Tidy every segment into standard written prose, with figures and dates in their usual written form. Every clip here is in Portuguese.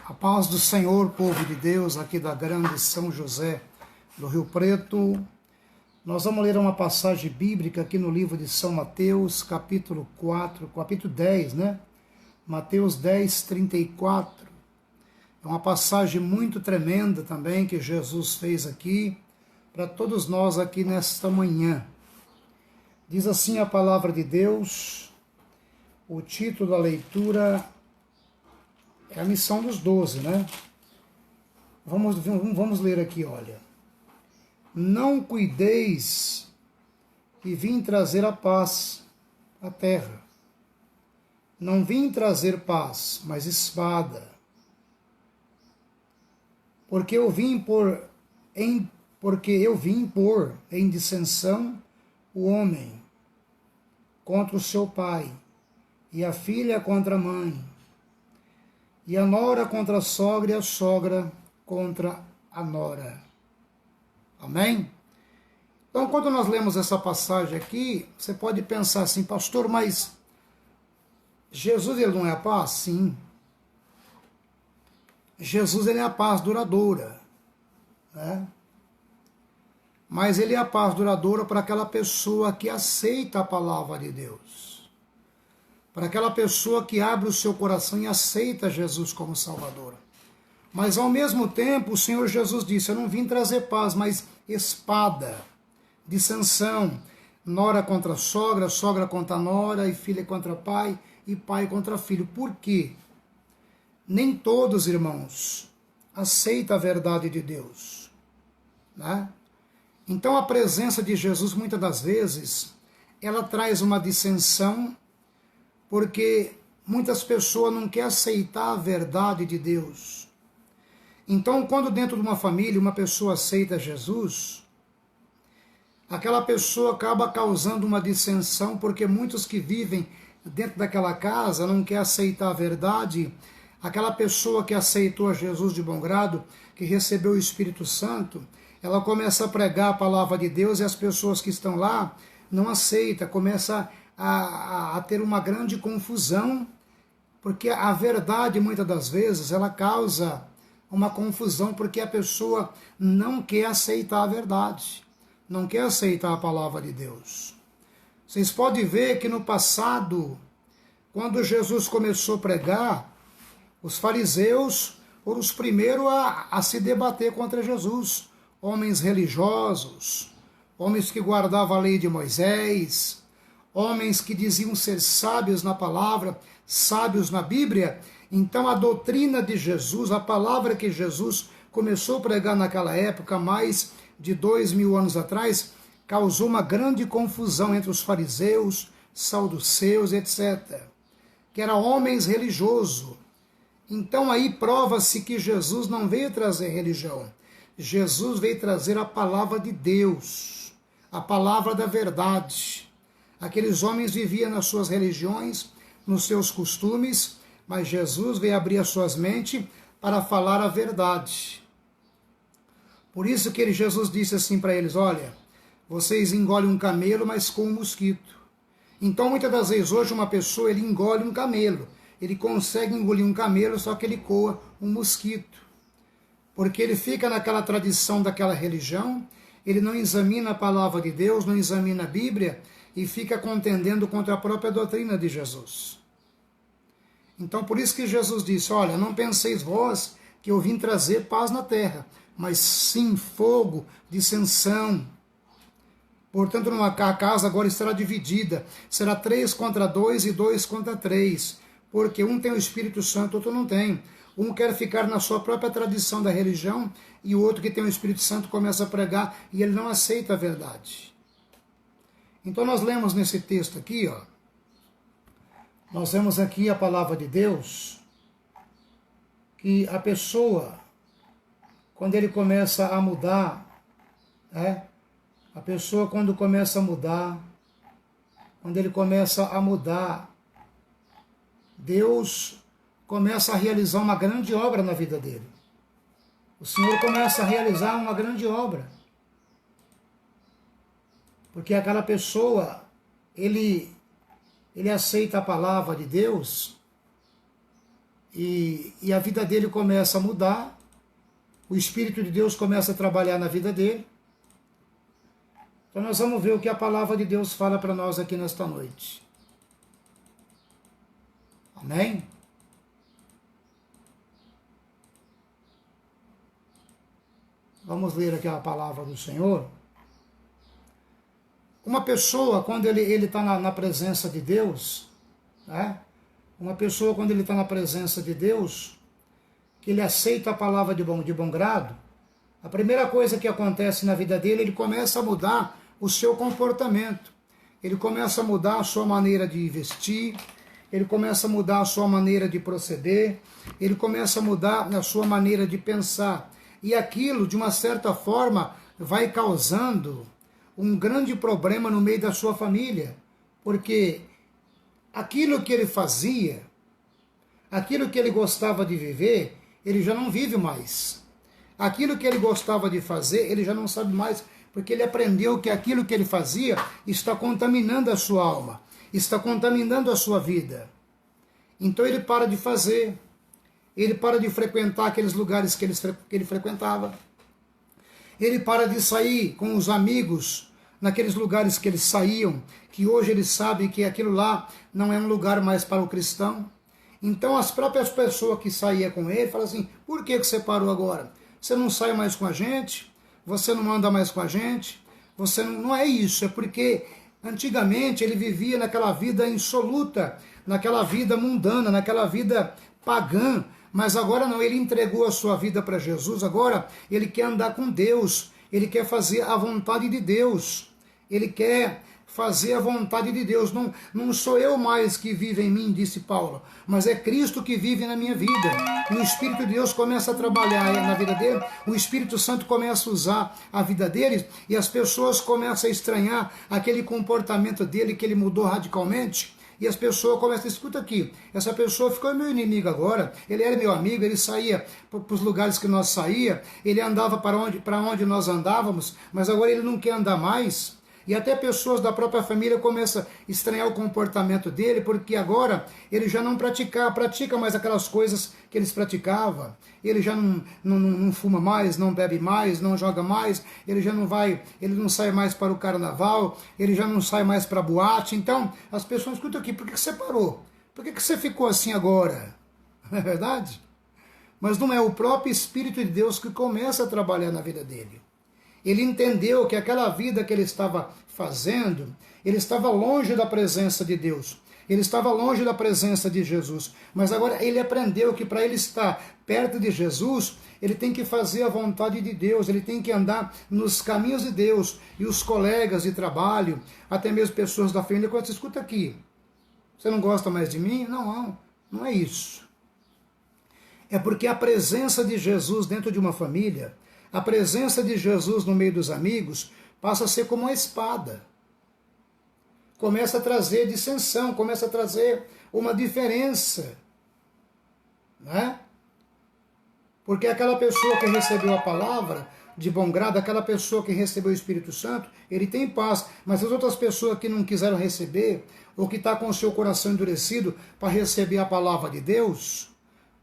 A paz do Senhor, povo de Deus, aqui da grande São José do Rio Preto. Nós vamos ler uma passagem bíblica aqui no livro de São Mateus, capítulo 4, capítulo 10, né? Mateus 10, 34. É uma passagem muito tremenda também que Jesus fez aqui para todos nós aqui nesta manhã. Diz assim a palavra de Deus, o título da leitura é a missão dos 12, né? Vamos ler aqui, olha. Não cuideis que vim trazer a paz à terra. Não vim trazer paz, mas espada. Porque eu vim pôr em dissensão o homem contra o seu pai, e a filha contra a mãe, e a nora contra a sogra, e a sogra contra a nora. Amém? Então, quando nós lemos essa passagem aqui, você pode pensar assim, pastor, mas Jesus, ele não é a paz? Sim. Jesus, ele é a paz duradoura, né? Mas ele é a paz duradoura para aquela pessoa que aceita a palavra de Deus. Para aquela pessoa que abre o seu coração e aceita Jesus como Salvador. Mas ao mesmo tempo, o Senhor Jesus disse, eu não vim trazer paz, mas espada, dissensão, nora contra sogra, sogra contra nora, e filha contra pai, e pai contra filho. Por quê? Nem todos, irmãos, aceitam a verdade de Deus, né? Então a presença de Jesus, muitas das vezes, ela traz uma dissensão, porque muitas pessoas não querem aceitar a verdade de Deus. Então, quando dentro de uma família uma pessoa aceita Jesus, aquela pessoa acaba causando uma dissensão, porque muitos que vivem dentro daquela casa não querem aceitar a verdade. Aquela pessoa que aceitou a Jesus de bom grado, que recebeu o Espírito Santo, ela começa a pregar a palavra de Deus e as pessoas que estão lá não aceitam, começa a ter uma grande confusão, porque a verdade, muitas das vezes, ela causa uma confusão, porque a pessoa não quer aceitar a verdade, não quer aceitar a palavra de Deus. Vocês podem ver que no passado, quando Jesus começou a pregar, os fariseus foram os primeiros a se debater contra Jesus. Homens religiosos, homens que guardavam a lei de Moisés, homens que diziam ser sábios na palavra, sábios na Bíblia. Então a doutrina de Jesus, a palavra que Jesus começou a pregar naquela época, mais de 2000 anos atrás, causou uma grande confusão entre os fariseus, saduceus, etc. Que eram homens religiosos. Então aí prova-se que Jesus não veio trazer religião. Jesus veio trazer a palavra de Deus, a palavra da verdade. Aqueles homens viviam nas suas religiões, nos seus costumes, mas Jesus veio abrir as suas mentes para falar a verdade. Por isso que Jesus disse assim para eles, olha, vocês engolem um camelo, mas com um mosquito. Então, muitas das vezes, hoje uma pessoa, ele engole um camelo. Ele consegue engolir um camelo, só que ele coa um mosquito. Porque ele fica naquela tradição daquela religião, ele não examina a palavra de Deus, não examina a Bíblia, e fica contendendo contra a própria doutrina de Jesus. Então, por isso que Jesus disse, olha, não penseis vós que eu vim trazer paz na terra, mas sim fogo, dissensão. Portanto, a casa agora estará dividida, será 3 contra 2 e 2 contra 3, porque um tem o Espírito Santo, outro não tem. Um quer ficar na sua própria tradição da religião, e o outro que tem o Espírito Santo começa a pregar, e ele não aceita a verdade. Então nós lemos nesse texto aqui, ó, nós vemos aqui a palavra de Deus, que a pessoa, quando ele começa a mudar, a pessoa quando começa a mudar, quando ele começa a mudar, Deus começa a realizar uma grande obra na vida dele. O Senhor começa a realizar uma grande obra. Porque aquela pessoa, ele aceita a palavra de Deus e a vida dele começa a mudar, o Espírito de Deus começa a trabalhar na vida dele. Então nós vamos ver o que a palavra de Deus fala para nós aqui nesta noite. Amém? Vamos ler aqui a palavra do Senhor. Uma pessoa, quando ele está na presença de Deus, né? Uma pessoa, quando ele está na presença de Deus, que ele aceita a palavra de bom grado, a primeira coisa que acontece na vida dele, ele começa a mudar o seu comportamento. Ele começa a mudar a sua maneira de vestir, ele começa a mudar a sua maneira de proceder, ele começa a mudar a sua maneira de pensar. E aquilo, de uma certa forma, vai causando um grande problema no meio da sua família, porque aquilo que ele fazia, aquilo que ele gostava de viver, ele já não vive mais. Aquilo que ele gostava de fazer, ele já não sabe mais, porque ele aprendeu que aquilo que ele fazia está contaminando a sua alma, está contaminando a sua vida. Então ele para de fazer, ele para de frequentar aqueles lugares que ele frequentava, ele para de sair com os amigos naqueles lugares que eles saíam, que hoje ele sabe que aquilo lá não é um lugar mais para o cristão. Então as próprias pessoas que saíam com ele falam assim: por que você parou agora? Você não sai mais com a gente? Você não anda mais com a gente? Você não é isso, é porque antigamente ele vivia naquela vida insoluta, naquela vida mundana, naquela vida pagã, mas agora não, ele entregou a sua vida para Jesus, agora ele quer andar com Deus, ele quer fazer a vontade de Deus, ele quer fazer a vontade de Deus. Não sou eu mais que vive em mim, disse Paulo, mas é Cristo que vive na minha vida. E o Espírito de Deus começa a trabalhar na vida dele, o Espírito Santo começa a usar a vida dele, e as pessoas começam a estranhar aquele comportamento dele, que ele mudou radicalmente. E as pessoas começam: escuta aqui, essa pessoa ficou meu inimigo agora, ele era meu amigo, ele saía para os lugares que nós saía, ele andava para onde nós andávamos, mas agora ele não quer andar mais. E até pessoas da própria família começam a estranhar o comportamento dele, porque agora ele já não pratica mais aquelas coisas que eles praticavam. Ele já não fuma mais, não bebe mais, não joga mais, ele já não vai, ele não sai mais para o carnaval, ele já não sai mais para a boate. Então as pessoas: escutam aqui, por que você parou? Por que você ficou assim agora? Não é verdade? Mas não é o próprio Espírito de Deus que começa a trabalhar na vida dele. Ele entendeu que aquela vida que ele estava fazendo, ele estava longe da presença de Deus, ele estava longe da presença de Jesus, mas agora ele aprendeu que para ele estar perto de Jesus, ele tem que fazer a vontade de Deus, ele tem que andar nos caminhos de Deus. E os colegas de trabalho, até mesmo pessoas da família, quando você escuta aqui: você não gosta mais de mim? Não é isso. É porque a presença de Jesus dentro de uma família, a presença de Jesus no meio dos amigos, passa a ser como uma espada. Começa a trazer dissensão, começa a trazer uma diferença. Né? Porque aquela pessoa que recebeu a palavra de bom grado, aquela pessoa que recebeu o Espírito Santo, ele tem paz. Mas as outras pessoas que não quiseram receber, ou que está com o seu coração endurecido para receber a palavra de Deus,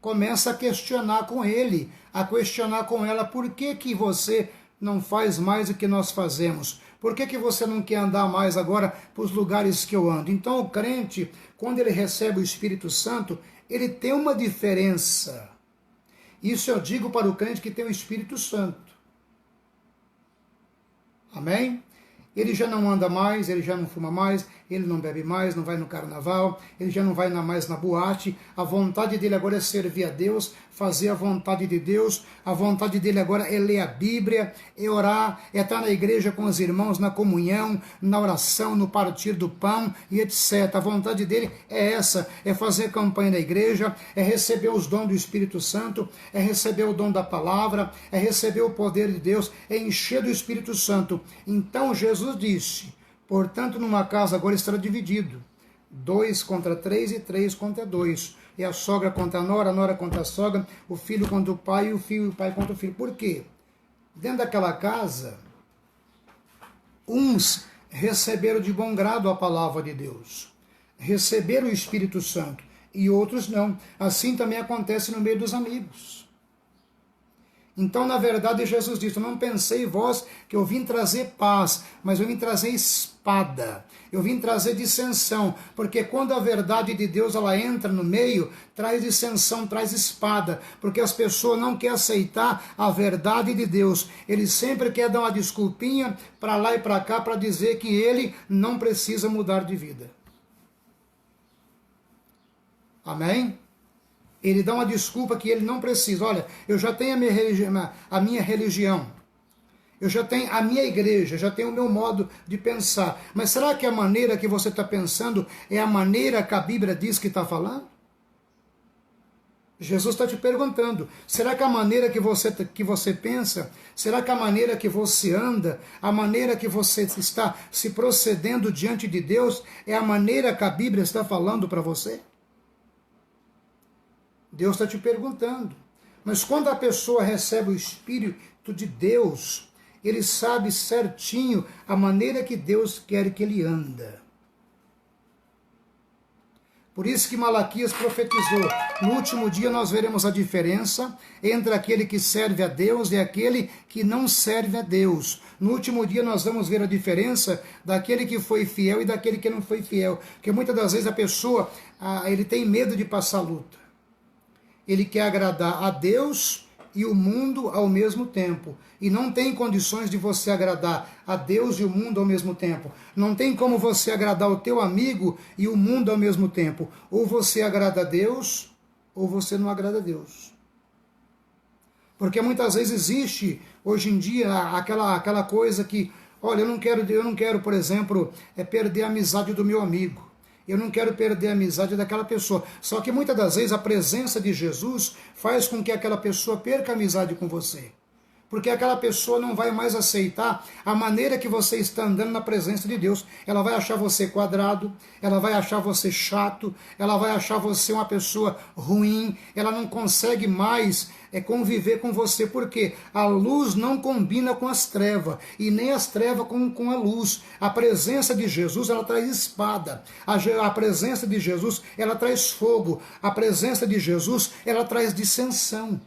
começa a questionar com ele, a questionar com ela: por que você não faz mais o que nós fazemos? Por que você não quer andar mais agora para os lugares que eu ando? Então o crente, quando ele recebe o Espírito Santo, ele tem uma diferença. Isso eu digo para o crente que tem o Espírito Santo. Amém? Ele já não anda mais, ele já não fuma mais, ele não bebe mais, não vai no carnaval, ele já não vai mais na boate. A vontade dele agora é servir a Deus, fazer a vontade de Deus. A vontade dele agora é ler a Bíblia, é orar, é estar na igreja com os irmãos, na comunhão, na oração, no partir do pão e etc. A vontade dele é essa, é fazer campanha na igreja, é receber os dons do Espírito Santo, é receber o dom da palavra, é receber o poder de Deus, é encher do Espírito Santo. Então Jesus disse: portanto, numa casa agora estará dividido, 2 contra 3 e 3 contra 2. É a sogra contra a nora contra a sogra, o filho contra o pai e o filho e o pai contra o filho. Por quê? Dentro daquela casa, uns receberam de bom grado a palavra de Deus, receberam o Espírito Santo, e outros não. Assim também acontece no meio dos amigos. Então, na verdade, Jesus disse: não pensei vós que eu vim trazer paz, mas eu vim trazer espada, eu vim trazer dissensão, porque quando a verdade de Deus ela entra no meio, traz dissensão, traz espada, porque as pessoas não querem aceitar a verdade de Deus, ele sempre quer dar uma desculpinha para lá e para cá para dizer que ele não precisa mudar de vida. Amém? Ele dá uma desculpa que ele não precisa. Olha, eu já tenho a minha religião, eu já tenho a minha igreja, já tenho o meu modo de pensar. Mas será que a maneira que você está pensando é a maneira que a Bíblia diz que está falando? Jesus está te perguntando, será que a maneira que você pensa, será que a maneira que você anda, a maneira que você está se procedendo diante de Deus, é a maneira que a Bíblia está falando para você? Deus está te perguntando. Mas quando a pessoa recebe o Espírito de Deus, ele sabe certinho a maneira que Deus quer que ele anda. Por isso que Malaquias profetizou: no último dia nós veremos a diferença entre aquele que serve a Deus e aquele que não serve a Deus. No último dia nós vamos ver a diferença daquele que foi fiel e daquele que não foi fiel. Porque muitas das vezes a pessoa, ele tem medo de passar luta. Ele quer agradar a Deus e o mundo ao mesmo tempo. E não tem condições de você agradar a Deus e o mundo ao mesmo tempo. Não tem como você agradar o teu amigo e o mundo ao mesmo tempo. Ou você agrada a Deus, ou você não agrada a Deus. Porque muitas vezes existe, hoje em dia, aquela coisa que, olha, eu não quero, por exemplo, perder a amizade do meu amigo. Eu não quero perder a amizade daquela pessoa. Só que muitas das vezes a presença de Jesus faz com que aquela pessoa perca a amizade com você. Porque aquela pessoa não vai mais aceitar a maneira que você está andando na presença de Deus. Ela vai achar você quadrado, ela vai achar você chato, ela vai achar você uma pessoa ruim, ela não consegue mais conviver com você, porque a luz não combina com as trevas, e nem as trevas com a luz. A presença de Jesus, ela traz espada, a presença de Jesus, ela traz fogo, a presença de Jesus, ela traz dissensão.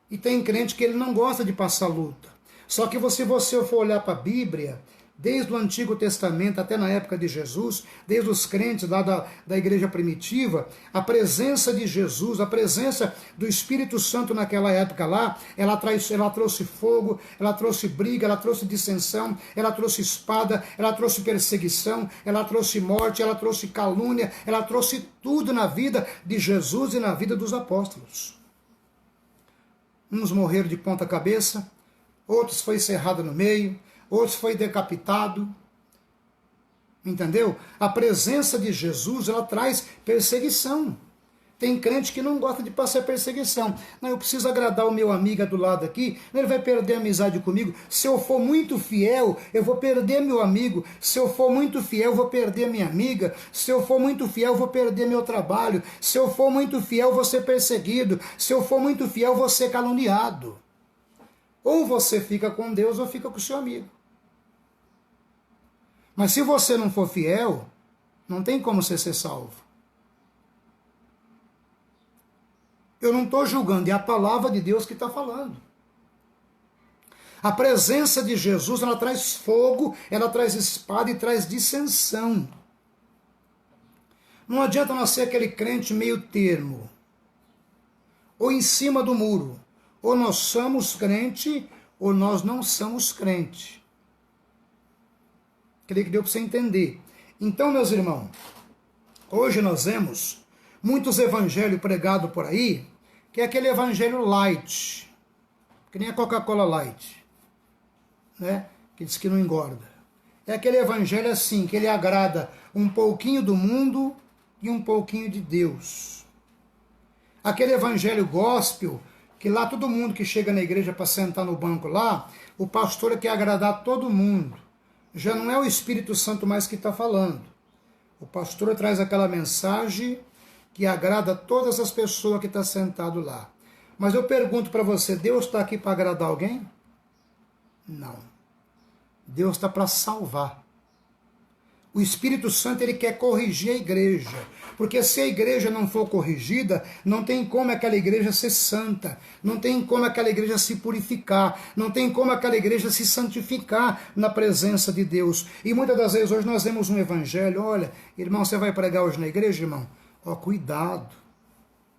E tem crente que ele não gosta de passar luta. Só que se você for olhar para a Bíblia, desde o Antigo Testamento até na época de Jesus, desde os crentes lá da igreja primitiva, a presença de Jesus, a presença do Espírito Santo naquela época lá, ela trouxe fogo, ela trouxe briga, ela trouxe dissensão, ela trouxe espada, ela trouxe perseguição, ela trouxe morte, ela trouxe calúnia, ela trouxe tudo na vida de Jesus e na vida dos apóstolos. Uns morreram de ponta cabeça, outros foi cerrado no meio, outros foi decapitado. Entendeu? A presença de Jesus, ela traz perseguição. Tem crente que não gosta de passar perseguição. Não, eu preciso agradar o meu amigo do lado aqui, ele vai perder a amizade comigo. Se eu for muito fiel, eu vou perder meu amigo. Se eu for muito fiel, eu vou perder minha amiga. Se eu for muito fiel, eu vou perder meu trabalho. Se eu for muito fiel, eu vou ser perseguido. Se eu for muito fiel, eu vou ser caluniado. Ou você fica com Deus ou fica com o seu amigo. Mas se você não for fiel, não tem como você ser salvo. Eu não estou julgando, é a palavra de Deus que está falando. A presença de Jesus, ela traz fogo, ela traz espada e traz dissensão. Não adianta nós ser aquele crente meio termo, ou em cima do muro. Ou nós somos crente, ou nós não somos crente. Queria que deu para você entender. Então, meus irmãos, hoje nós vemos muitos evangelhos pregados por aí, que é aquele evangelho light, que nem a Coca-Cola light, né? Que diz que não engorda. É aquele evangelho assim, que ele agrada um pouquinho do mundo e um pouquinho de Deus. Aquele evangelho gospel, que lá todo mundo que chega na igreja para sentar no banco lá, o pastor quer agradar todo mundo. Já não é o Espírito Santo mais que está falando. O pastor traz aquela mensagem que agrada todas as pessoas que estão sentadas lá. Mas eu pergunto para você, Deus está aqui para agradar alguém? Não. Deus está para salvar. O Espírito Santo, ele quer corrigir a igreja. Porque se a igreja não for corrigida, não tem como aquela igreja ser santa. Não tem como aquela igreja se purificar. Não tem como aquela igreja se santificar na presença de Deus. E muitas das vezes hoje nós vemos um evangelho. Olha, irmão, você vai pregar hoje na igreja, irmão? Ó, cuidado.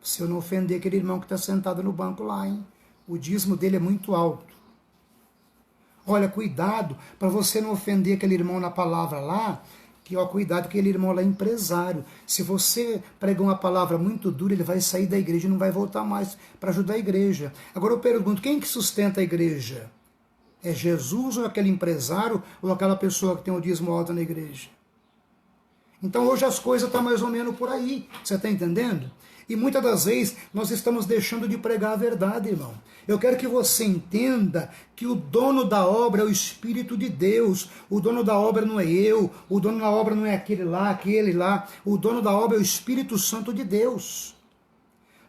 Se eu não ofender aquele irmão que está sentado no banco lá, hein? O dízimo dele é muito alto. Olha, cuidado para você não ofender aquele irmão na palavra lá, que ó, cuidado, aquele irmão lá é empresário. Se você pregar uma palavra muito dura, ele vai sair da igreja e não vai voltar mais para ajudar a igreja. Agora eu pergunto, quem que sustenta a igreja? É Jesus ou aquele empresário ou aquela pessoa que tem o dízimo alto na igreja? Então hoje as coisas estão mais ou menos por aí, você está entendendo? E muitas das vezes nós estamos deixando de pregar a verdade, irmão. Eu quero que você entenda que o dono da obra é o Espírito de Deus. O dono da obra não é eu, o dono da obra não é aquele lá. O dono da obra é o Espírito Santo de Deus.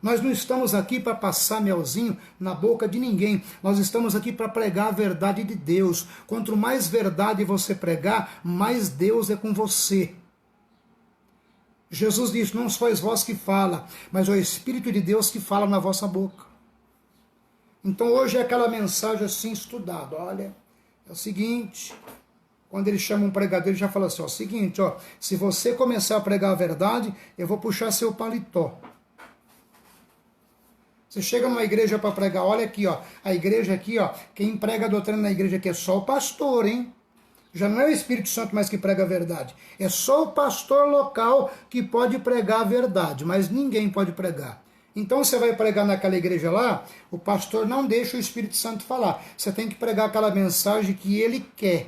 Nós não estamos aqui para passar melzinho na boca de ninguém. Nós estamos aqui para pregar a verdade de Deus. Quanto mais verdade você pregar, mais Deus é com você. Jesus disse, não sois vós que fala, mas é o Espírito de Deus que fala na vossa boca. Então hoje é aquela mensagem assim estudada. Olha, é o seguinte, quando ele chama um pregador, ele já fala assim, ó, seguinte, ó, se você começar a pregar a verdade, eu vou puxar seu paletó. Você chega numa igreja para pregar, olha aqui, ó, a igreja aqui, ó, quem prega a doutrina na igreja aqui é só o pastor, hein? Já não é o Espírito Santo mais que prega a verdade. É só o pastor local que pode pregar a verdade, mas ninguém pode pregar. Então você vai pregar naquela igreja lá, o pastor não deixa o Espírito Santo falar. Você tem que pregar aquela mensagem que ele quer.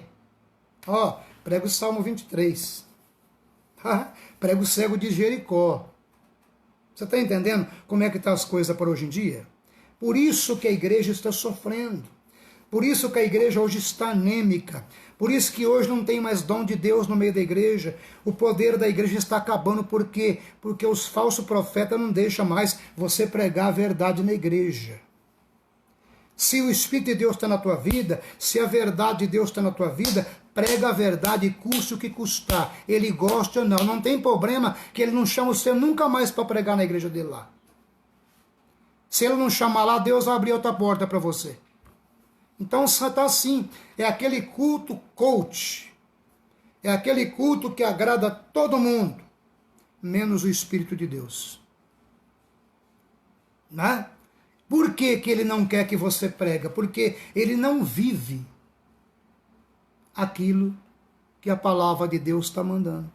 Ó, prega o Salmo 23. Prega o cego de Jericó. Você está entendendo como é que estão as coisas para hoje em dia? Por isso que a igreja está sofrendo. Por isso que a igreja hoje está anêmica. Por isso que hoje não tem mais dom de Deus no meio da igreja. O poder da igreja está acabando. Por quê? Porque os falsos profetas não deixam mais você pregar a verdade na igreja. Se o Espírito de Deus está na tua vida, se a verdade de Deus está na tua vida, prega a verdade, custe o que custar. Ele gosta ou não. Não tem problema que ele não chama você nunca mais para pregar na igreja dele lá. Se ele não chamar lá, Deus vai abrir outra porta para você. Então está assim, é aquele culto coach, é aquele culto que agrada a todo mundo, menos o Espírito de Deus. Né? Por que que ele não quer que você prega? Porque ele não vive aquilo que a palavra de Deus está mandando.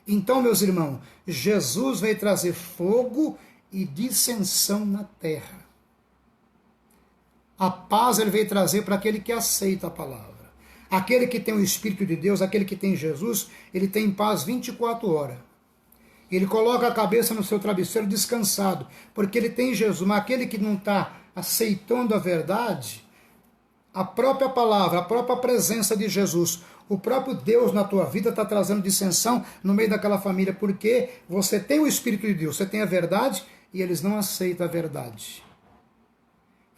Então, meus irmãos, Jesus veio trazer fogo e dissensão na terra. A paz ele veio trazer para aquele que aceita a palavra. Aquele que tem o Espírito de Deus, aquele que tem Jesus, ele tem paz 24 horas. Ele coloca a cabeça no seu travesseiro descansado, porque ele tem Jesus. Mas aquele que não está aceitando a verdade, a própria palavra, a própria presença de Jesus, o próprio Deus na tua vida está trazendo dissensão no meio daquela família, porque você tem o Espírito de Deus, você tem a verdade e eles não aceitam a verdade.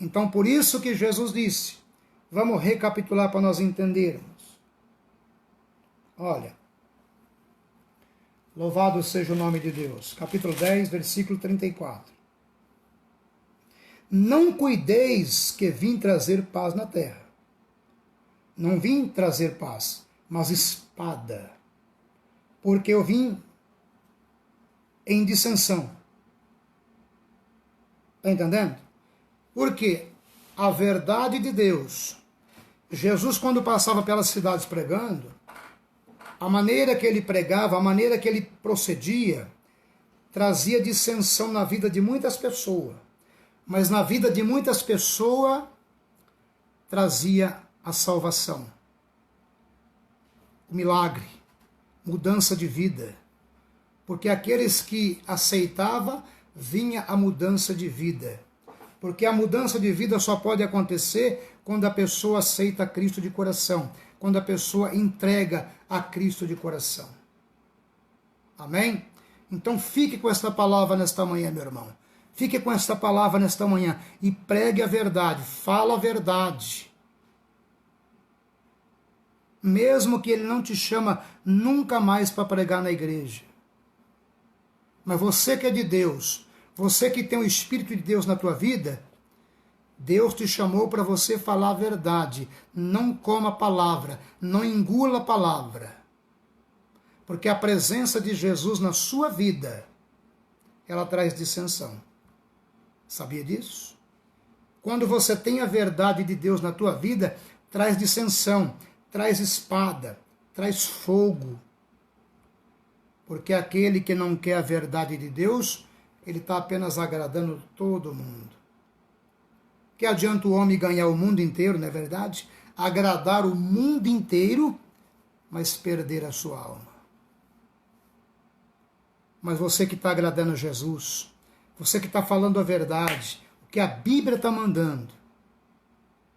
Então, por isso que Jesus disse, vamos recapitular para nós entendermos. Olha, louvado seja o nome de Deus. Capítulo 10, versículo 34. Não cuideis que vim trazer paz na terra. Não vim trazer paz, mas espada. Porque eu vim em dissensão. Está entendendo? Porque a verdade de Deus, Jesus quando passava pelas cidades pregando, a maneira que ele pregava, a maneira que ele procedia, trazia dissensão na vida de muitas pessoas. Mas na vida de muitas pessoas, trazia a salvação, o milagre, mudança de vida. Porque aqueles que aceitavam, vinha a mudança de vida. Porque a mudança de vida só pode acontecer quando a pessoa aceita Cristo de coração, quando a pessoa entrega a Cristo de coração. Amém? Então fique com esta palavra nesta manhã, meu irmão. Fique com esta palavra nesta manhã e pregue a verdade, fala a verdade. mesmo que ele não te chama nunca mais para pregar na igreja. Mas você que é de Deus, você que tem o Espírito de Deus na tua vida, Deus te chamou para você falar a verdade. Não coma a palavra, não engula a palavra. Porque a presença de Jesus na sua vida, ela traz dissensão. Sabia disso? Quando você tem a verdade de Deus na tua vida, traz dissensão, traz espada, traz fogo. Porque aquele que não quer a verdade de Deus, ele está apenas agradando todo mundo. Que adianta o homem ganhar o mundo inteiro, não é verdade? Agradar o mundo inteiro, mas perder a sua alma. Mas você que está agradando a Jesus, você que está falando a verdade, o que a Bíblia está mandando,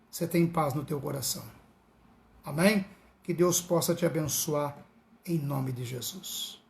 você tem paz no teu coração. Amém? Que Deus possa te abençoar em nome de Jesus.